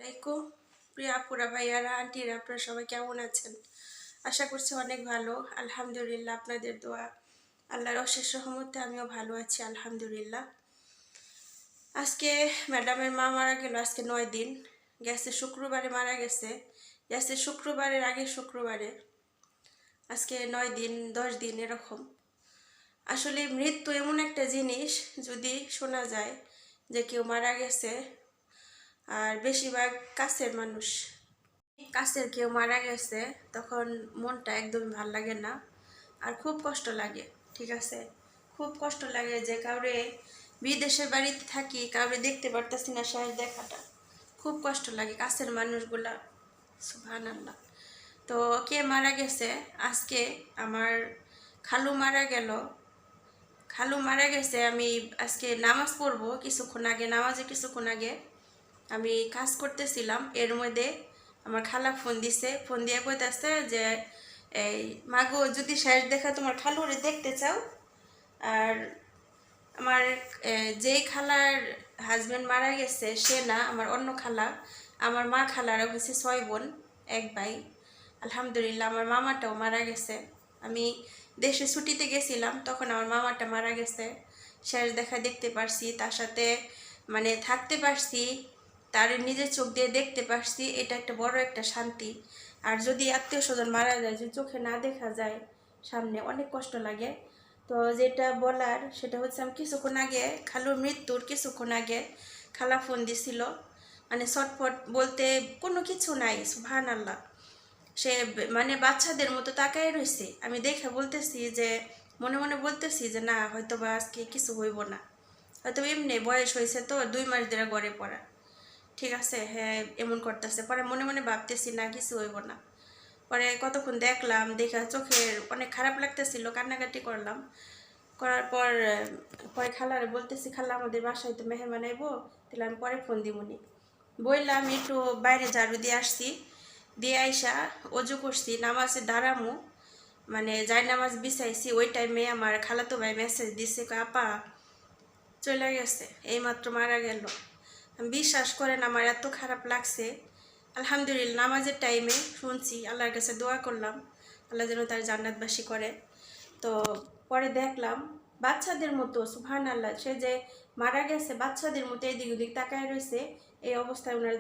আলাইকুম প্রিয় আপুরা ভাইয়ারা আন্টিরা, আপনারা সবাই কেমন আছেন? আশা করছি অনেক ভালো। আলহামদুলিল্লাহ, আপনাদের দোয়া, আল্লাহর অশেষ রহমতে আমিও ভালো আছি আলহামদুলিল্লাহ। আজকে ম্যাডামের মা মারা গেল। আজকে 9 দিন গেছে। শুক্রবারে মারা গেছে। গেছে শুক্রবারের আগে শুক্রবারে। আজকে 9 দিন 10 দিন এরকম। আসলে মৃত্যু এমন একটা জিনিস, যদি শোনা যায় যে কেউ মারা গেছে, আর বেশিরভাগ কাছের মানুষ, কাছের কেউ মারা গেছে, তখন মনটা একদমই ভাল লাগে না, আর খুব কষ্ট লাগে। ঠিক আছে, খুব কষ্ট লাগে যে কাউরে বিদেশের বাড়িতে থাকি, কাউরে দেখতে পারতেছি না, শেষ দেখাটা খুব কষ্ট লাগে কাছের মানুষগুলা। সুবহানাল্লাহ। তো কে মারা গেছে? আজকে আমার খালু মারা গেল। খালু মারা গেছে। আমি আজকে নামাজ পড়বো, কিছুক্ষণ আগে আমি কাজ করতেছিলাম। এর মধ্যে আমার খালা ফোন দিছে। ফোন দিয়ে কইতাছে যে এই মাগো, যদি শেষ দেখা তোমার খালুরে দেখতে চাও। আর আমার যেই খালার হাজব্যান্ড মারা গেছে সে না, আমার অন্য খালা। আমার মা খালারা হচ্ছে 6 বোন, এক ভাই। আলহামদুলিল্লাহ, আমার মামাটাও মারা গেছে। আমি দেশে ছুটিতে গেছিলাম, তখন আমার মামাটা মারা গেছে। শেষ দেখা দেখতে পারছি, তার সাথে মানে থাকতে পারছি, তার নিজের চোখ দিয়ে দেখতে পারছি। এটা একটা বড় একটা শান্তি। আর যদি আত্মীয় স্বজন মারা যায়, যদি চোখে না দেখা যায় সামনে, অনেক কষ্ট লাগে। তো যেটা বলার সেটা হচ্ছে, আমি কিছুক্ষণ আগে, খালুর মৃত্যুর কিছুক্ষণ আগে খালা ফোন দিছিল। মানে ছটফট বলতে কোনো কিছু নাই, সুবহানাল্লাহ। সে মানে বাচ্চাদের মতো তাকায় রয়েছে। আমি দেখে বলতেছি যে, মনে মনে বলতেছি যে না, হয়তো বা আজকে কিছু হইব না, হয়তো এমনি বয়স হয়েছে তো, 2 মাস ধরে গড়ে পড়া। ঠিক আছে, হ্যাঁ এমন করতেছে। পরে মনে মনে ভাবতেছি না, কিছু হইব না। পরে কতক্ষণ দেখলাম, দেখা চোখের অনেক খারাপ লাগতেছিল, কান্নাকাটি করলাম। করার পর পরে খালারে বলতেছি, খালা আমাদের বাসায় তো মেহমান আইবো, তাহলে আমি পরে ফোন দিবনি। বললাম একটু বাইরে ঝাড়ু দিয়ে আসছি, দিয়ে আইসা অজু করছি, নামাজে দাঁড়ামু, মানে যাই নামাজ বিছাইছি, ওই টাইমে আমার খালাতো ভাই মেসেজ দিছে, আপা চলে গেছে, এইমাত্র মারা গেল। বিশ্বাস করেন, আমার এত খারাপ লাগছে। আলহামদুলিল্লাহ, নামাজের টাইমে শুনছি, আল্লাহর কাছে দোয়া করলাম আল্লাহ যেন তার জান্নাতবাসী করে। তো পরে দেখলাম বাচ্চাদের মতো, সুবহানাল্লাহ, সে যে মারা গেছে বাচ্চাদের মতো এদিক ওদিক তাকায় রয়েছে। এই অবস্থায় ওনার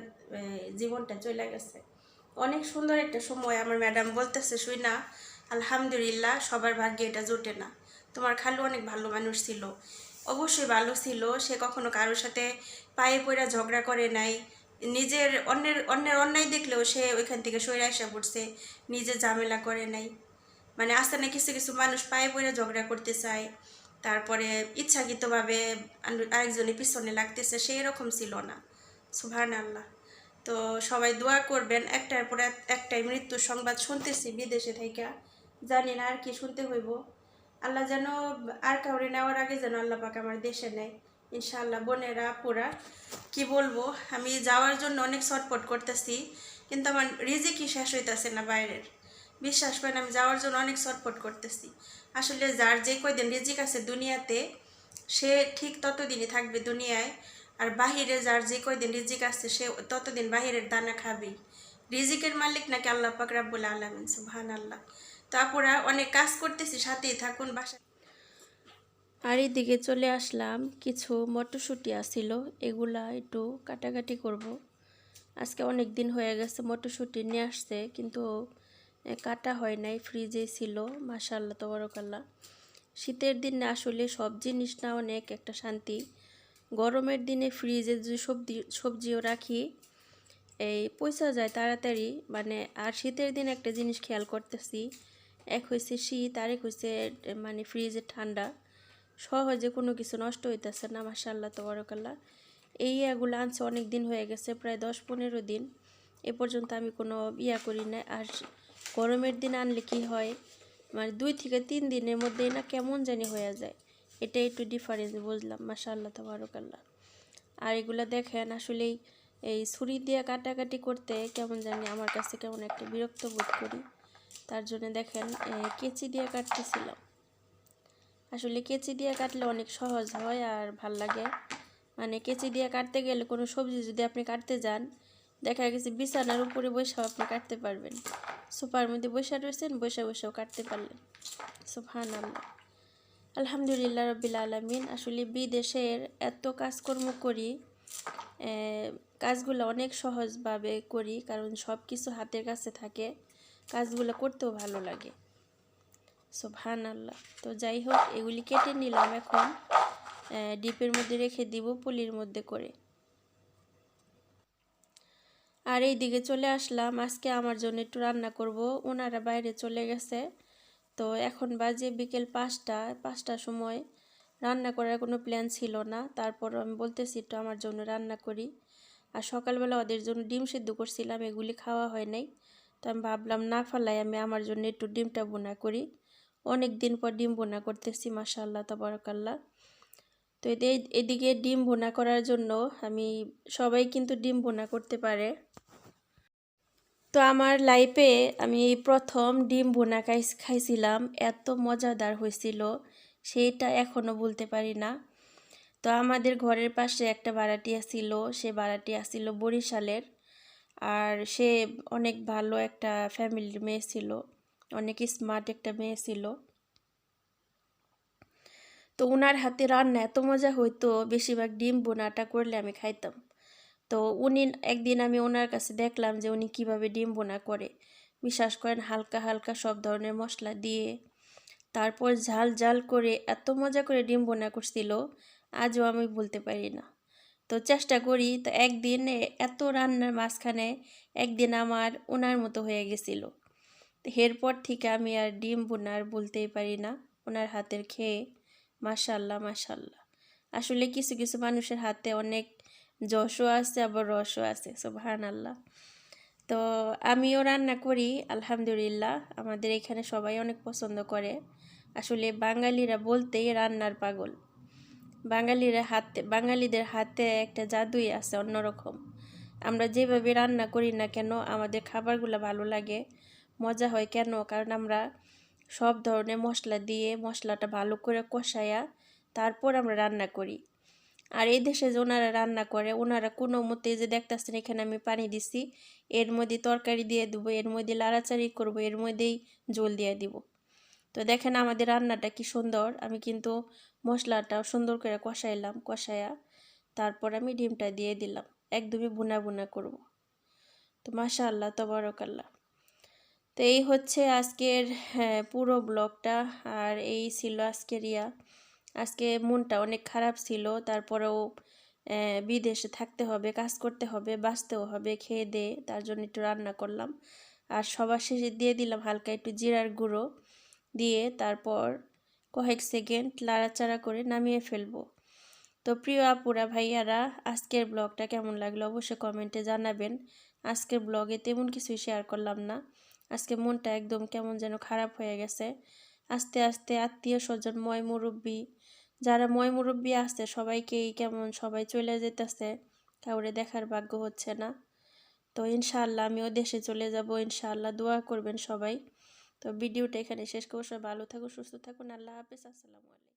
জীবনটা চলে গেছে। অনেক সুন্দর একটা সময়। আমার ম্যাডাম বলতেছে, শুই না, আলহামদুলিল্লাহ, সবার ভাগ্যে এটা জোটে না। তোমার খালু অনেক ভালো মানুষ ছিল, অবশ্যই ভালো ছিল। সে কখনো কারোর সাথে পায়ে পড়া ঝগড়া করে নাই। নিজের অন্যের অন্যায় দেখলেও সে ওইখান থেকে সরে আসা পড়ছে, নিজে ঝামেলা করে নাই। মানে আসতে না, কিছু কিছু মানুষ পায়ে পড়ে ঝগড়া করতে চায়, তারপরে ইচ্ছাকৃতভাবে আরেকজনের পিছনে লাগতেছে, সেই রকম ছিল না। সুবহানাল্লাহ। তো সবাই দোয়া করবেন। একটার পর একটাই মৃত্যুর সংবাদ শুনতেছি বিদেশে থেকে, জানি না আর কি শুনতে হইব। আল্লাহ যেন আর কাউরে নেওয়ার আগে যেন আল্লাহ পাক আমার দেশে নেয় ইনশাআল্লাহ। বোনেরা আপুরা, কি বলবো, আমি যাওয়ার জন্য অনেক ছটফট করতেছি, কিন্তু আমার রিজিকই শেষ হইতেছে না বাইরের। বিশ্বাস করেন, আমি যাওয়ার জন্য অনেক ছটফট করতেছি। আসলে যার যে কয়দিন রিজিক আছে দুনিয়াতে, সে ঠিক ততদিনই থাকবে দুনিয়ায়। আর বাহিরে যার যে কয়দিন রিজিক আছে, সে ততদিন বাহিরের দানা খাবেই। রিজিকের মালিক নাকি আল্লাহ পাক রাব্বুল আলামিন, সুবহানাল্লাহ। তো আপুরা, অনেক কাজ করতেছি, সাথেই থাকুন বাসা। আর এদিকে চলে আসলাম, কিছু মটরশুঁটি আসছিল, এগুলা একটু কাটাকাটি করব। আজকে অনেক দিন হয়ে গেছে মটরশুঁটি নিয়ে আসছে, কিন্তু কাটা হয় নাই, ফ্রিজে ছিল। মাশাআল্লাহ, তাবারাকাল্লাহ। শীতের দিনে আসলে সব জিনিস না অনেক একটা শান্তি। গরমের দিনে ফ্রিজে যদি সবজিও রাখি, এই পয়সা যায় তাড়াতাড়ি। মানে আর শীতের দিন একটা জিনিস খেয়াল করতেছি, এক হয়েছে শীত, আরেক হয়েছে মানে ফ্রিজে ঠান্ডা, সহজে কোনো কিছু নষ্ট হইতেছে না। মাশাআল্লাহ, তাবারাকাল্লাহ। এই এগুলো আনছে অনেক দিন হয়ে গেছে, প্রায় 10-15 দিন। এ পর্যন্ত আমি কোনো করি না। আর গরমের দিন আনলে কি হয়, মানে 2 থেকে 3 দিনের মধ্যেই না কেমন জানি হয়ে যায়। এটা একটু ডিফারেন্স বুঝলাম। মাশাআল্লাহ, তাবারাকাল্লাহ। আর এগুলো দেখেন, আসলেই এই ছুরি দিয়ে কাটাকাটি করতে কেমন জানি আমার কাছে কেমন একটা বিরক্ত বোধ করি। তার জন্য দেখেন কেচি দিয়ে কাটতেছিলাম। আসলে কেচি দিয়ে কাটলে অনেক সহজ হয় আর ভাল লাগে। মানে কেচি দিয়ে কাটতে গেলে কোনো সবজি যদি আপনি কাটতে যান, দেখা গেছে বিছানার উপরে বসেও আপনি কাটতে পারবেন, সোফার মধ্যে বসে রয়েছেন, বসে বসেও কাটতে পারলেন। সুবহানাল্লাহ। আলহামদুলিল্লাহ রব্বিল আলামিন। আসলে বিদেশের এত কাজকর্ম করি, কাজগুলো অনেক সহজভাবে করি, কারণ সব কিছু হাতের কাছে থাকে, কাজগুলো করতেও ভালো লাগে। সুবহানাল্লাহ। তো যাই হোক, এগুলি কেটে নিলাম, এখন ডিপের মধ্যে রেখে দিব পলির মধ্যে করে। আর এই দিকে চলে আসলাম, আজকে আমার জন্য একটু রান্না করব। ওনারা বাইরে চলে গেছে, তো এখন বাজে বিকেল 5টার সময়। রান্না করার কোনো প্ল্যান ছিল না, তারপর আমি বলতেছি একটু আমার জন্য রান্না করি। আর সকালবেলা ওদের জন্য ডিম সিদ্ধ করছিলাম, এগুলি খাওয়া হয় নাই, তো আমি ভাবলাম না ফালাই আমি আমার জন্য একটু ডিমটা বোনা করি। অনেক দিন পর ডিম বোনা করতেছি, মাশাআল্লাহ তাবারাকাল্লাহ। তো এদিকে ডিম বোনা করার জন্য আমি, সবাই কিন্তু ডিম বোনা করতে পারে। তো আমার লাইফে আমি এই প্রথম ডিম ভুনা খাইছিলাম, এত মজাদার হয়েছিল, সেইটা এখনও ভুলতে পারি না। তো আমাদের ঘরের পাশে একটা ভাড়াটিয়া ছিল, সে ভাড়াটিয়া ছিল বরিশালের। আর সে অনেক ভালো একটা ফ্যামিলির মেয়ে ছিল, অনেক স্মার্ট একটা মেয়ে ছিল। তো ওনার হাতে রান্না এত মজা হইতো, বেশিরভাগ ডিম ভুনাটা করলে আমি খাইতাম। তো একদিন আমি ওনার কাছে দেখলাম যে উনি কিভাবে ডিম বোনা করে। বিশ্বাস করেন, হালকা হালকা সব ধরনের মশলা দিয়ে তারপর ঝাল ঝাল করে এত মজা করে ডিম বোনা করছিল, আজও আমি বলতে পারি না। তো চেষ্টা করি, তো একদিন এত রান্নার মাঝখানে একদিন আমার ওনার মতো হয়ে গেছিল। তো এরপর থেকে আমি আর ডিম বোনা আর বলতেই পারি না, ওনার হাতের খেয়ে মাশাল্লাহ মাশাল্লাহ। আসলে কিছু কিছু মানুষের হাতে অনেক যশও আছে, আবার রসও আছে, সুবহানাল্লাহ। তো আমিও রান্না করি আলহামদুলিল্লাহ, আমাদের এখানে সবাই অনেক পছন্দ করে। আসলে বাঙালিরা বলতেই রান্নার পাগল। বাঙালিদের হাতে একটা জাদুই আছে অন্যরকম। আমরা যেভাবে রান্না করি না কেন, আমাদের খাবারগুলো ভালো লাগে, মজা হয় কেন? কারণ আমরা সব ধরনের মশলা দিয়ে মশলাটা ভালো করে কষায়া তারপর আমরা রান্না করি। আর এই দেশে যে ওনারা রান্না করে, ওনারা কোনো মতে, যে দেখতেছেন এখানে আমি পানি দিছি, এর মধ্যে তরকারি দিয়ে দেবো, এর মধ্যে লাড়াচাড়ি করবো, এর মধ্যেই জল দিয়ে দিব। তো দেখেন আমাদের রান্নাটা কি সুন্দর, আমি কিন্তু মশলাটা সুন্দর করে কষায়া তারপর আমি ডিমটা দিয়ে দিলাম, একদমই বুনা বুনা করব। তো মাশাআল্লাহ তাবারাকাল্লাহ। তো এই হচ্ছে আজকের পুরো ব্লগটা। আর এই ছিল আজকের আজকে মনটা অনেক খারাপ ছিল, তারপরেও বিদেশে থাকতে হবে, কাজ করতে হবে, বাঁচতেও হবে, খেয়ে দিয়ে তার জন্য একটু রান্না করলাম। আর সবার শেষে দিয়ে দিলাম হালকা একটু জিরার গুঁড়ো দিয়ে, তারপর কয়েক সেকেন্ড লাড়াচাড়া করে নামিয়ে ফেলবো। তো প্রিয় আপুরা ভাইয়ারা, আজকের ব্লগটা কেমন লাগলো অবশ্যই কমেন্টে জানাবেন। আজকের ব্লগে তেমন কিছুই শেয়ার করলাম না, আজকে মনটা একদম কেমন যেন খারাপ হয়ে গেছে। আস্তে আস্তে আত্মীয় স্বজন যারা ময় মুরব্বী আছে সবাইকেই কেমন সবাই চলে যেতেছে, কাউরে দেখার ভাগ্য হচ্ছে না। তো ইনশাআল্লাহ আমিও দেশে চলে যাব, ইনশাআল্লাহ দোয়া করবেন সবাই। তো ভিডিওটা এখানে শেষ করবো, সবাই ভালো থাকুন, সুস্থ থাকুন, আল্লাহ হাফেজ, আসসালামু আলাইকুম।